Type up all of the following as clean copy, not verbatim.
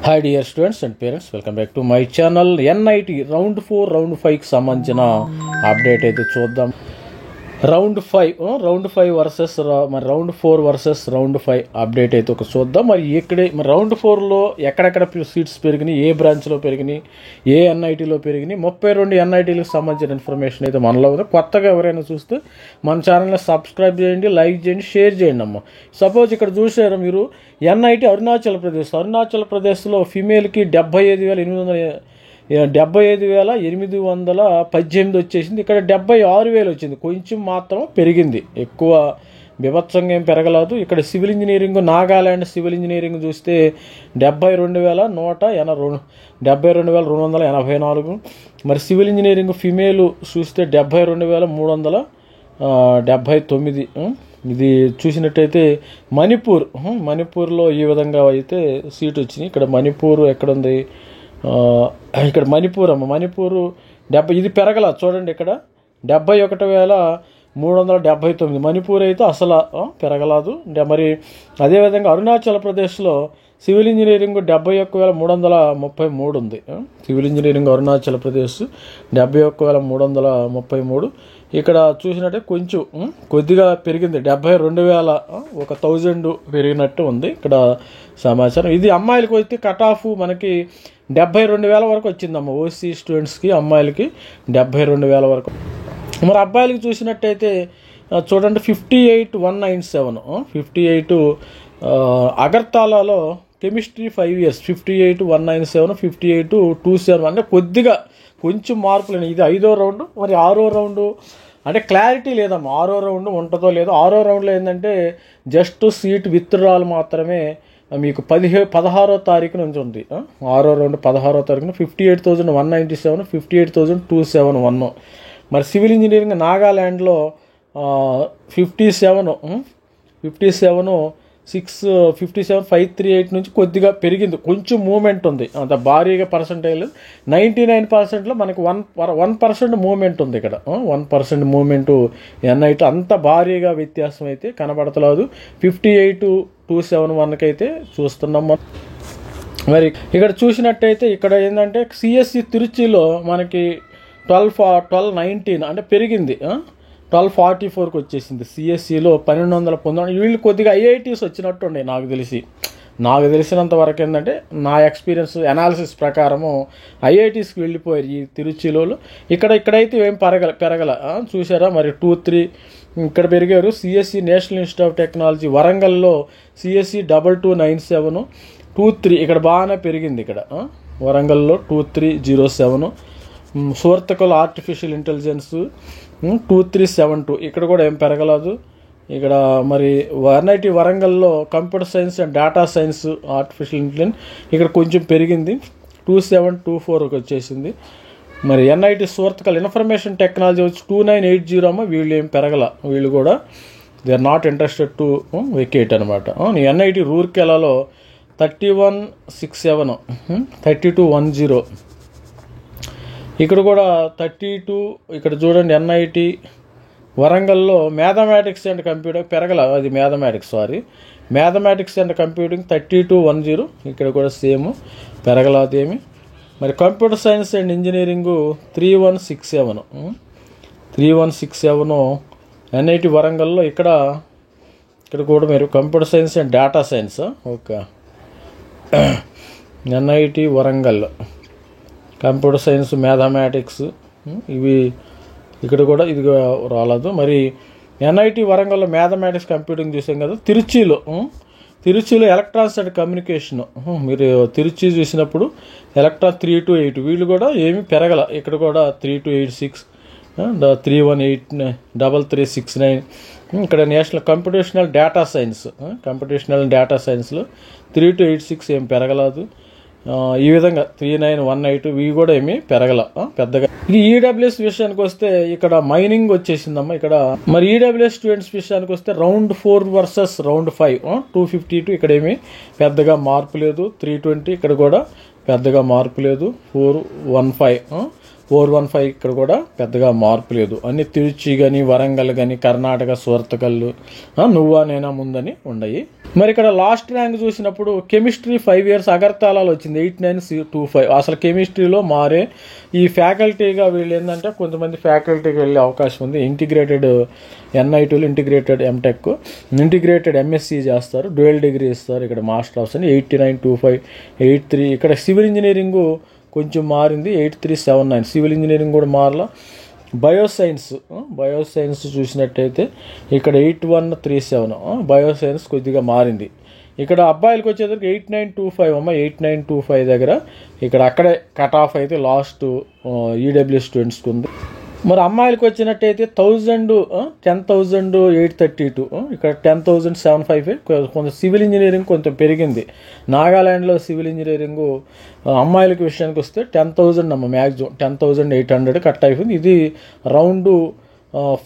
Hi dear students and parents, welcome back to my channel. NIT round 4 round 5కి సంబంధించిన update అయితే చూద్దాం. Round 5 versus మరి round 4 versus round 5 update అయితే ఒక చూద్దాం. మరి రౌండ్ 4లో ఎక్కడెక్కడ సీట్స్ పెరిగినాయి, ఏ బ్రాంచ్లో పెరిగినాయి, ఏ ఎన్ఐటీలో పెరిగినాయి, 32 ఎన్ఐటీలకు సంబంధించిన ఇన్ఫర్మేషన్ అయితే మనలో ఉంది. కొత్తగా ఎవరైనా చూస్తే మన ఛానల్ని సబ్స్క్రైబ్ చేయండి, లైక్ చేయండి, షేర్ చేయండి అమ్మ. సపోజ్ ఇక్కడ చూసారు మీరు ఎన్ఐటి అరుణాచల్ ప్రదేశ్లో ఫిమేల్కి 75,818 వచ్చేసింది. ఇక్కడ 76,000 వచ్చింది. కొంచెం మాత్రం పెరిగింది, ఎక్కువ బీభత్సంగా ఏం పెరగలేదు. ఇక్కడ civil engineering, Nagaland civil engineering చూస్తే 72,284. మరి సివిల్ ఇంజనీరింగ్ ఫిమేల్ చూస్తే 72,379. ఇది చూసినట్టయితే మణిపూర్లో ఈ విధంగా అయితే సీట్ వచ్చింది. ఇక్కడ మణిపూర్ ఎక్కడుంది, ఇక్కడ మణిపూర్ 70, ఇది పెరగల చూడండి. ఇక్కడ 71,379 మణిపూర్ అయితే అసలు పెరగలేదు. మరి అదేవిధంగా అరుణాచల్ ప్రదేశ్లో సివిల్ ఇంజనీరింగ్ 71,333 ఉంది. Civil engineering Arunachal Pradesh 71,333. ఇక్కడ చూసినట్టే కొంచెం కొద్దిగా పెరిగింది, 72,000 పెరిగినట్టు ఉంది ఇక్కడ సమాచారం. ఇది అమ్మాయిలకు అయితే కట్ ఆఫ్ మనకి 72,000 వరకు వచ్చిందమ్మ. ఓసీ స్టూడెంట్స్కి అమ్మాయిలకి 72,000 వరకు. మరి అబ్బాయిలకి చూసినట్టయితే చూడండి 58,197. అగర్తాలాలో కెమిస్ట్రీ 5 years 58,197, 58,227. అంటే కొంచెం మార్పులు. ఇది 5వ రౌండ్. మరి 6వ రౌండ్ అంటే క్లారిటీ లేదమ్మా, 6వ రౌండ్ ఉంటుందో లేదో. 6వ రౌండ్లో ఏంటంటే జస్ట్ సీట్ విత్డ్రాల్ మాత్రమే మీకు 16వ తారీఖు నుంచి ఉంది. 6వ రౌండ్ 16వ తారీఖున 58,197, 58,271. మరి సివిల్ ఇంజనీరింగ్ నాగాల్యాండ్లో 57,538 నుంచి కొద్దిగా పెరిగింది, కొంచెం మూమెంట్ ఉంది, అంత భారీగా పర్సంటేజ్ 99%లో మనకు 1% మూమెంట్ ఉంది. ఇక్కడ 1% మూమెంట్ ఎన్ఐటి అంత భారీగా వ్యత్యాసం అయితే కనబడతలేదు. 58,271 అయితే చూస్తున్నాం. మరి ఇక్కడ చూసినట్టయితే ఇక్కడ ఏంటంటే సిఎస్సి తిరుచిలో మనకి 1219 అంటే పెరిగింది, 1244కి వచ్చేసింది. సిఎస్సిలో 1219. వీళ్ళు కొద్దిగా ఐఐటీస్ వచ్చినట్టుండే నాకు తెలిసినంత వరకు. ఏంటంటే నా ఎక్స్పీరియన్స్ అనాలిసిస్ ప్రకారము ఐఐటీస్కి వెళ్ళిపోయారు ఈ తిరుచిలో. ఇక్కడైతే ఏం పెరగల చూసారా. మరి 2-3 ఇక్కడ పెరిగారు. CSC national institute of technology వరంగల్లో సిఎస్సి 2297, 23 ఇక్కడ బాగానే పెరిగింది. ఇక్కడ వరంగల్లో 2307. Surathkal artificial intelligence 2372. ఇక్కడ కూడా ఏం పెరగలేదు. ఇక్కడ మరి ఎన్ఐటి వరంగల్లో computer science and data science artificial intelligence ఇక్కడ కొంచెం పెరిగింది, 2724కి వచ్చేసింది. మరి ఎన్ఐటి సూర్తకల్ ఇన్ఫర్మేషన్ టెక్నాలజీ వచ్చి 2980 అమ్మ. వీళ్ళు ఏం పెరగల, వీళ్ళు కూడా they are not interested to vacate అనమాట. ఎన్ఐటి రూర్కెలాలో 3167, 3210. ఇక్కడ కూడా 32. ఇక్కడ చూడండి ఎన్ఐటి వరంగల్లో మ్యాథమెటిక్స్ అండ్ కంప్యూటర్ పెరగల, అది మ్యాథమెటిక్స్ అండ్ కంప్యూటింగ్ 3210. ఇక్కడ కూడా సేమ్ పెరగలేదు ఏమి. మరి computer science and engineering 3167 NIT వరంగల్లో. ఇక్కడ కూడా మీరు computer science and data science okay NIT Warangal computer science mathematics ఇవి ఇక్కడ కూడా ఇది రాలేదు. మరి ఎన్ఐటి వరంగల్లో మ్యాథమెటిక్స్ కంప్యూటింగ్ చూసాం కదా. తిరుచిలో ఎలక్ట్రానిక్స్ అండ్ కమ్యూనికేషన్ మీరు తిరుచి చూసినప్పుడు ఎలక్ట్రాన్ 328. వీళ్ళు కూడా ఏమి పెరగల. ఇక్కడ కూడా 3286, 318,3369. ఇక్కడ నేషనల్ కంప్యూటేషనల్ డేటా సైన్స్లో 3286 ఏం పెరగలేదు. ఈ విధంగా 3918 ఇవి కూడా ఏమీ పెరగల పెద్దగా. ఇది ఈడబ్ల్యూఎస్ విషయానికి వస్తే ఇక్కడ మైనింగ్ వచ్చేసిందమ్మా. ఇక్కడ మరి ఈడబ్ల్యూఎస్ స్టూడెంట్స్ విషయానికి వస్తే రౌండ్ 4 వర్సెస్ రౌండ్ 5 252 ఇక్కడ ఏమి పెద్దగా మార్పు లేదు. 320 ఇక్కడ కూడా పెద్దగా మార్పు లేదు. 415 415 ఇక్కడ కూడా పెద్దగా మార్పు లేదు. అన్ని తిరుచి కానీ వరంగల్ కానీ కర్ణాటక సువర్తకల్లు నువ్వా నేనా ముందని ఉన్నాయి. మరి ఇక్కడ లాస్ట్ ర్యాంక్ చూసినప్పుడు కెమిస్ట్రీ 5 years అగర్తలాలో వచ్చింది 8925. అసలు కెమిస్ట్రీలో మారే ఈ ఫ్యాకల్టీగా వీళ్ళు ఏంటంటే కొంతమంది ఫ్యాకల్టీకి వెళ్ళే అవకాశం ఉంది. ఇంటిగ్రేటెడ్ NITలు, ఇంటిగ్రేటెడ్ MTech, ఇంటిగ్రేటెడ్ MSc చేస్తారు, డ్యూయల్ డిగ్రీ ఇస్తారు. ఇక్కడ మాస్టర్ ఆప్షన్ 8925, 83. ఇక్కడ సివిల్ ఇంజనీరింగ్ కొంచెం మారింది 8379. సివిల్ ఇంజనీరింగ్ కూడా మారలా. బయోసైన్స్ చూసినట్టయితే ఇక్కడ 8137. బయోసైన్స్ కొద్దిగా మారింది. ఇక్కడ అబ్బాయిలకు వచ్చేసరికి 8925 8925 దగ్గర ఇక్కడ అక్కడే కట్ ఆఫ్ అయితే లాస్ట్ EW స్టూడెంట్స్కి ఉంది. మరి అమ్మాయిలకు వచ్చినట్టయితే 10,832. ఇక్కడ 10,755. కొంత సివిల్ ఇంజనీరింగ్ కొంచెం పెరిగింది. నాగాలాండ్లో సివిల్ ఇంజనీరింగ్ అమ్మాయిలకి విషయానికి వస్తే 10,000 మ్యాక్సిమం 10,800 కట్ అయిపోయింది. ఇది రౌండ్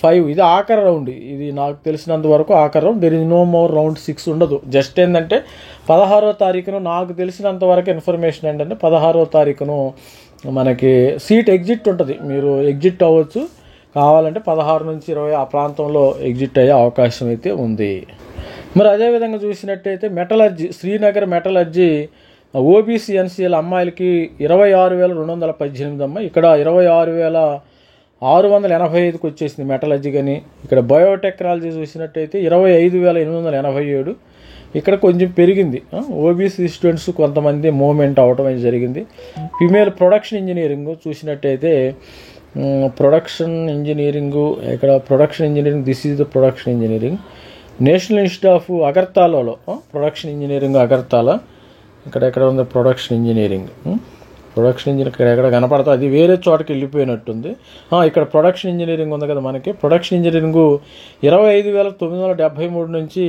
5. ఇది ఆఖరి రౌండ్. ఇది నాకు తెలిసినంత వరకు ఆఖరి round. There is no more round 6 ఉండదు. జస్ట్ ఏంటంటే 16వ తారీఖున నాకు తెలిసినంత వరకు ఇన్ఫర్మేషన్ ఏంటంటే 16వ తారీఖును మనకి సీట్ ఎగ్జిట్ ఉంటుంది. మీరు ఎగ్జిట్ అవ్వచ్చు, కావాలంటే 16 నుంచి 20 ఆ ప్రాంతంలో ఎగ్జిట్ అయ్యే అవకాశం అయితే ఉంది. మరి అదేవిధంగా చూసినట్టయితే metallurgy, Srinagar metallurgy OBC NCL అమ్మాయిలకి 26,218. ఇక్కడ 26,685కి వచ్చేసింది మెటలర్జీ కానీ. ఇక్కడ బయోటెక్నాలజీ చూసినట్టయితే 25,887. ఇక్కడ కొంచెం పెరిగింది. OBC స్టూడెంట్స్ కొంతమంది మూవ్మెంట్ అవడం అనేది జరిగింది. ఫిమేల్ ప్రొడక్షన్ ఇంజనీరింగ్ చూసినట్టయితే ఇక్కడ production engineering this is the production engineering. National institute of అగర్తలాలో ప్రొడక్షన్ ఇంజనీరింగ్ అగర్తల. ఇక్కడ ఉంది ప్రొడక్షన్ ఇంజనీరింగ్. ఇక్కడ ఎక్కడ కనపడతా, అది వేరే చోటకి వెళ్ళిపోయినట్టుంది. ఇక్కడ ప్రొడక్షన్ ఇంజనీరింగ్ ఉంది కదా మనకి. ప్రొడక్షన్ ఇంజనీరింగ్ 25,973 నుంచి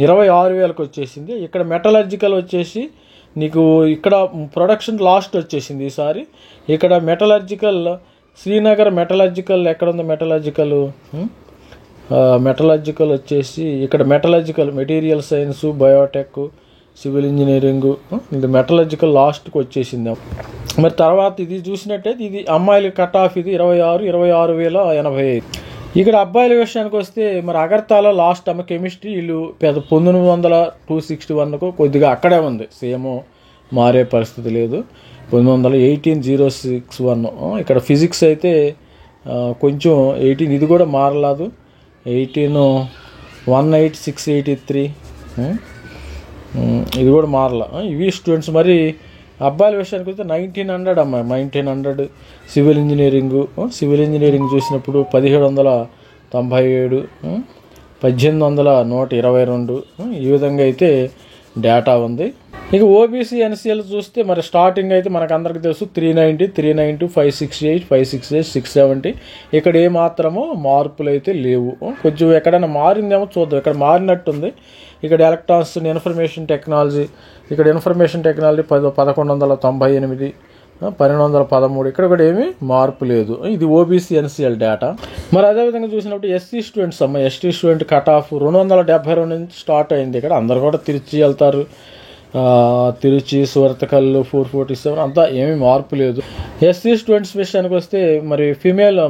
26,000కి వచ్చేసింది. ఇక్కడ మెటలర్జికల్ వచ్చేసి నీకు ఇక్కడ ప్రొడక్షన్ లాస్ట్ వచ్చేసింది ఈసారి. ఇక్కడ మెటలర్జికల్ శ్రీనగర్ మెటలర్జికల్ ఎక్కడ ఉంది మెటలర్జికల్ వచ్చేసి ఇక్కడ metallurgical material science, Biotech, civil engineering, ఇది మెటలర్జికల్ లాస్ట్కి వచ్చేసింది. మరి తర్వాత ఇది చూసినట్టయితే ఇది అమ్మాయిల కట్ ఆఫ్ ఇది 26,085. ఇక్కడ అబ్బాయిల విషయానికి వస్తే మరి అగర్తల లాస్ట్ కెమిస్ట్రీ వీళ్ళు 19,261కు కొద్దిగా అక్కడే ఉంది. సేమ్ మారే పరిస్థితి లేదు. 18,061. ఇక్కడ ఫిజిక్స్ అయితే కొంచెం 18, ఇది కూడా మారలేదు. 18,18683. ఇది కూడా మారలా. ఇవి స్టూడెంట్స్. మరి అబ్బాయిల విషయానికి వస్తే 1900 సివిల్ ఇంజనీరింగ్ చూసినప్పుడు 1797, 18,122 ఈ విధంగా అయితే డేటా ఉంది. ఇక OBC NCL చూస్తే మరి స్టార్టింగ్ అయితే మనకు అందరికి తెలుసు 390, 392, 568, 568, 670. ఇక్కడ ఏమాత్రమో మార్పులు అయితే లేవు. కొంచెం ఎక్కడైనా మారిందేమో చూద్దాం. ఇక్కడ మారినట్టుంది. ఇక్కడ ఎలక్ట్రానిక్స్ ఇన్ఫర్మేషన్ టెక్నాలజీ 1198, 1213. ఇక్కడ కూడా ఏమీ మార్పు లేదు. ఇది OBC NCL డేటా. మరి అదేవిధంగా చూసినప్పుడు SC students ST student cut off 272 నుంచి స్టార్ట్ అయింది. ఇక్కడ అందరు కూడా తిరుచి వెళ్తారు. తిరుచి, సువర్తకల్లు 447 అంతా ఏమీ మార్పు లేదు. SC స్టూడెంట్స్ విషయానికి వస్తే మరి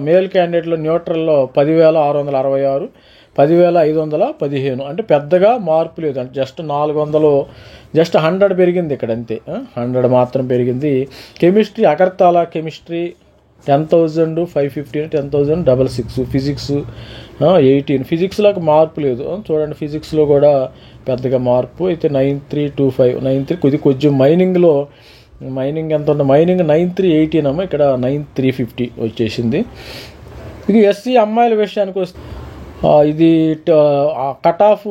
మేల్ క్యాండిడేట్లో న్యూట్రల్లో 10,666, 10,515. అంటే పెద్దగా మార్పు లేదు. అంటే జస్ట్ 400, జస్ట్ 100 పెరిగింది ఇక్కడ అంతే. 100 మాత్రం పెరిగింది. Chemistry Agartala chemistry 10,515, 10,066. ఫిజిక్స్ 18. ఫిజిక్స్లోకి మార్పు లేదు చూడండి. ఫిజిక్స్లో కూడా పెద్దగా మార్పు అయితే 9325, 93. కొంచెం మైనింగ్ ఎంత ఉంది? మైనింగ్ 9318 ఇక్కడ 9350 వచ్చేసింది. ఇది SC అమ్మాయిల విషయానికి వస్తే ఇది కట్ ఆఫ్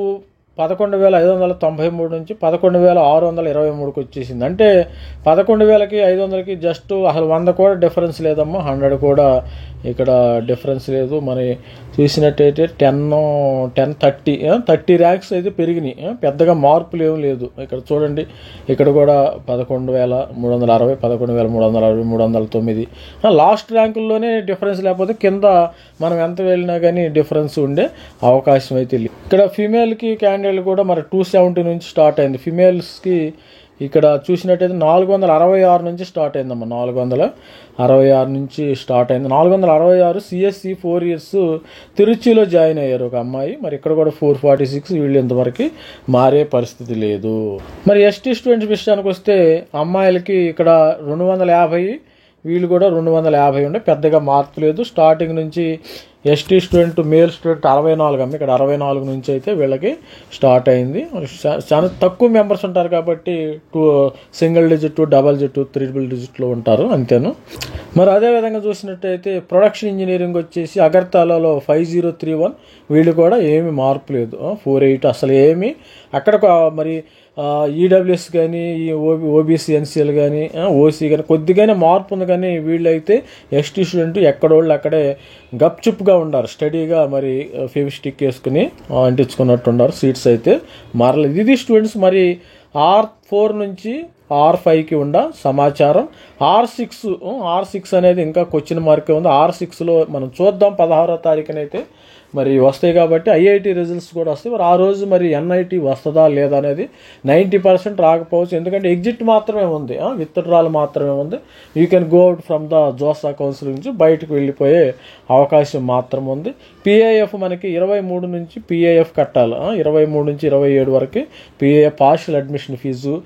11,593 నుంచి 11,623కి వచ్చేసింది. అంటే 11,000కి 500కి జస్ట్ అసలు 100 కూడా డిఫరెన్స్ లేదమ్మా. 100 కూడా ఇక్కడ డిఫరెన్స్ లేదు. మరి చూసినట్టయితే 30 ర్యాంక్స్ అయితే పెరిగినాయి. పెద్దగా మార్పులు ఏం లేదు. ఇక్కడ చూడండి. ఇక్కడ కూడా 11,360, 11,360, 309. లాస్ట్ ర్యాంకుల్లోనే డిఫరెన్స్ లేకపోతే కింద మనం ఎంత వెళ్ళినా కానీ డిఫరెన్స్ ఉండే అవకాశం అయితే లేదు. ఇక్కడ ఫీమేల్కి క్యాండిడేట్ కూడా మరి 270 నుంచి స్టార్ట్ అయింది. ఫిమేల్స్కి ఇక్కడ చూసినట్టయితే 466 నుంచి స్టార్ట్ అయిందమ్మా. 466 నుంచి స్టార్ట్ అయింది. 466 సిఎస్సి 4 ఇయర్స్ తిరుచిలో జాయిన్ అయ్యారు ఒక అమ్మాయి. మరి ఇక్కడ కూడా 446. వీళ్ళు ఇంతవరకు మారే పరిస్థితి లేదు. మరి ఎస్టీ స్టూడెంట్స్ విషయానికి వస్తే అమ్మాయిలకి ఇక్కడ 250, వీళ్ళు కూడా 250 ఉండే, పెద్దగా మార్పు లేదు. స్టార్టింగ్ నుంచి ఎస్టీ స్టూడెంట్ మేల్ స్టూడెంట్ 64 అమ్మ. ఇక్కడ 64 నుంచి అయితే వీళ్ళకి స్టార్ట్ అయింది. చాలా తక్కువ మెంబర్స్ ఉంటారు కాబట్టి single digit, double digit, triple డిజిట్లో ఉంటారు అంతేను. మరి అదేవిధంగా చూసినట్టయితే ప్రొడక్షన్ ఇంజనీరింగ్ వచ్చేసి అగర్తలాలో 5031. వీళ్ళు కూడా ఏమి మార్పు లేదు. 48 అసలు ఏమి అక్కడ మరి ఈడబ్ల్యూఎస్ కానీ ఈ ఓబీసీ ఎన్సీఎల్ కానీ ఓసీ కానీ కొద్దిగానే మార్పు ఉంది. కానీ వీళ్ళైతే ఎస్టీ స్టూడెంట్ ఎక్కడోళ్ళు అక్కడే గప్చుప్గా ఉండారు, స్టడీగా మరి ఫెవిస్టిక్ వేసుకుని అంటించుకున్నట్టు ఉన్నారు. సీట్స్ అయితే మారలేదు. ఇది స్టూడెంట్స్ మరి R4 నుంచి R5కి ఉండ సమాచారం. R6 అనేది ఇంకా క్వశ్చన్ మార్కే ఉంది. R6లో మనం చూద్దాం 16వ తారీఖునైతే మరి వస్తాయి కాబట్టి ఐఐటి రిజల్ట్స్ కూడా వస్తాయి. మరి ఆ రోజు మరి ఎన్ఐటి వస్తుందా లేదా అనేది 90% రాకపోవచ్చు. ఎందుకంటే ఎగ్జిట్ మాత్రమే ఉంది, విత్డ్రాల్ మాత్రమే ఉంది. You can go out from the JoSAA council నుంచి బయటకు వెళ్ళిపోయే అవకాశం మాత్రం ఉంది. పిఐఎఫ్ మనకి 23 నుంచి పిఐఎఫ్ కట్టాలి. 23 నుంచి 27 వరకు పిఐఎఫ్ పార్షియల్ అడ్మిషన్ ఫీజు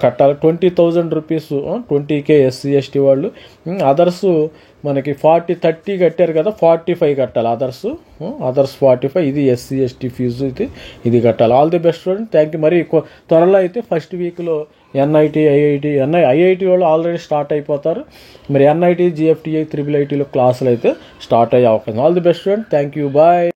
కట్టాలి. 20,000 రూపీస్ 20K SC ST వాళ్ళు. అదర్స్ మనకి 30 కట్టారు కదా, 45 కట్టాలి. అదర్స్ 45. ఇది SC ST ఫీజు ఇది కట్టాలి. All the best student. Thank you. మరి త్వరలో అయితే ఫస్ట్ వీక్లో ఎన్ఐటి, ఐఐటి వాళ్ళు ఆల్రెడీ స్టార్ట్ అయిపోతారు. మరి ఎన్ఐటి, GFTI, IIITలో క్లాసులు అయితే స్టార్ట్ అయ్యే అవకాశం. All the best student. Thank you. Bye.